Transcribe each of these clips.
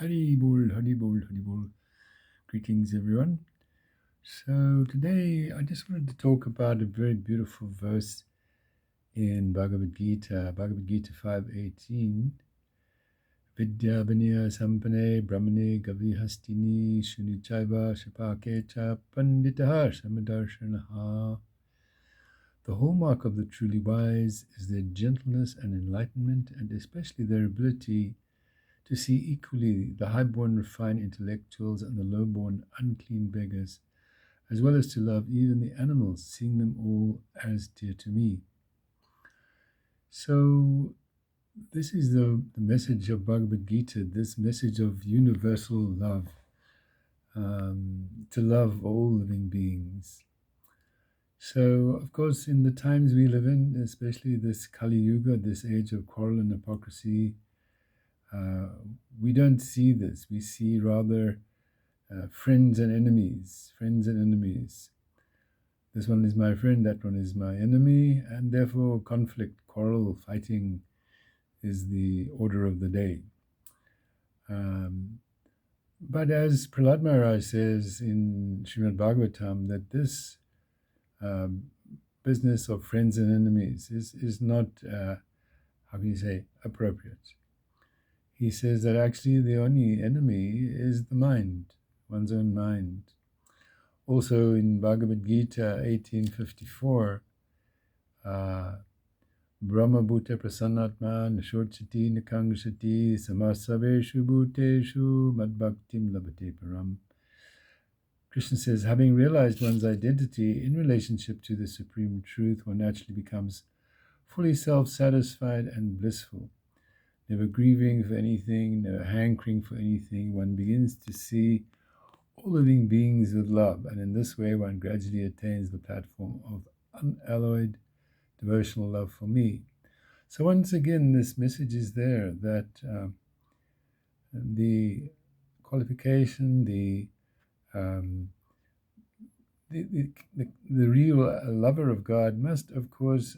Hari Bol, Hari Bol, Hari Bol. Greetings, everyone. So today I just wanted to talk about a very beautiful verse in Bhagavad-gita, Bhagavad-gita 5:18. Vidya Vinaya Sampane Brahmane Gavihastini Shunichaiva Shapakecha Panditaha Samadarshanaha. The hallmark of the truly wise is their gentleness and enlightenment, and especially their ability to see equally the high-born refined intellectuals and the low-born unclean beggars, as well as to love even the animals, seeing them all as dear to me. So this is the message of Bhagavad Gita, this message of universal love, to love all living beings. So, of course, in the times we live in, especially this Kali Yuga, this age of quarrel and hypocrisy, we don't see this. We see rather friends and enemies, friends and enemies. This one is my friend, that one is my enemy, and therefore conflict, quarrel, fighting is the order of the day. But as Prahlad Maharaj says in Srimad Bhagavatam, that this business of friends and enemies is not, appropriate. He says that actually the only enemy is the mind, one's own mind. Also in Bhagavad Gita 18:54, Brahma Bhuta Prasannatma Nashorchati Nakangashati Samasaveshu Bhuteshu Madbhaktim Labhate Param. Krishna says, having realized one's identity in relationship to the Supreme Truth, one naturally becomes fully self-satisfied and blissful. Never grieving for anything, never hankering for anything, one begins to see all living beings with love, and in this way one gradually attains the platform of unalloyed devotional love for me. So once again, this message is there that the qualification, the real lover of God must, of course,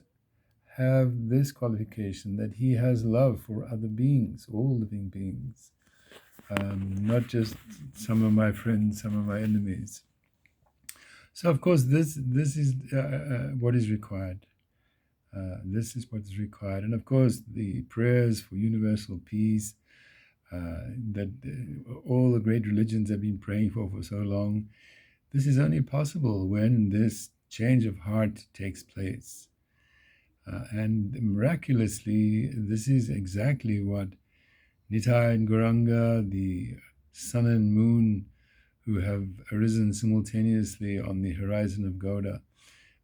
have this qualification that he has love for other beings, all living beings, not just some of my friends, some of my enemies. So, of course, this is what is required. This is what is required. And, of course, the prayers for universal peace that all the great religions have been praying for so long, this is only possible when this change of heart takes place. And miraculously, this is exactly what Nitai and Gauranga, the sun and moon who have arisen simultaneously on the horizon of Gauda,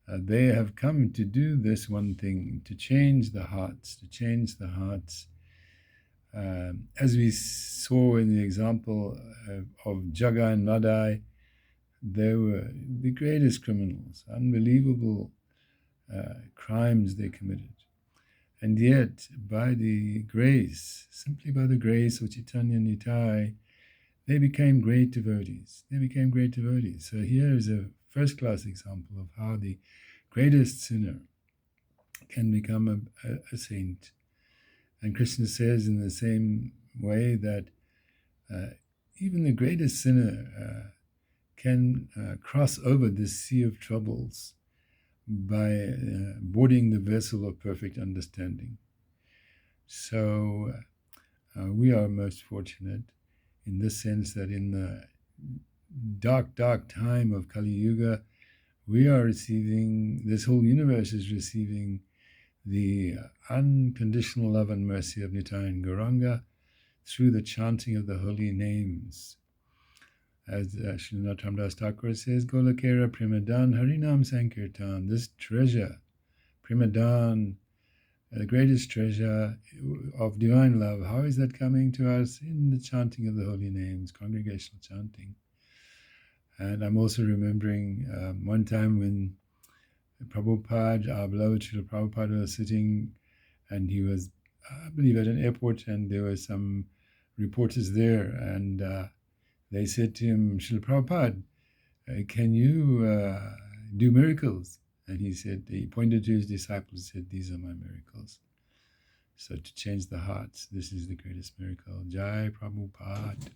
they have come to do this one thing, to change the hearts, as we saw in the example of Jaga and Madai, they were the greatest criminals, unbelievable crimes they committed. And yet, by the grace, simply by the grace of Chaitanya Nitai, they became great devotees. So here is a first-class example of how the greatest sinner can become a saint. And Krishna says in the same way that even the greatest sinner can cross over this sea of troubles by boarding the vessel of perfect understanding. So we are most fortunate in this sense that in the dark time of Kali Yuga, we are receiving, this whole universe is receiving the unconditional love and mercy of Nitai and Gauranga through the chanting of the holy names. As Srila Ramdas Thakur says, Golakera Premadan Harinam Sankirtan, this treasure, Premadan, the greatest treasure of divine love, how is that coming to us? In the chanting of the holy names, congregational chanting. And I'm also remembering one time when Prabhupada, our beloved Srila Prabhupada, was sitting, and he was, I believe, at an airport, and there were some reporters there, and they said to him, Srila Prabhupada, can you do miracles? And he said, he pointed to his disciples and said, these are my miracles. So to change the hearts, this is the greatest miracle. Jai Prabhupada.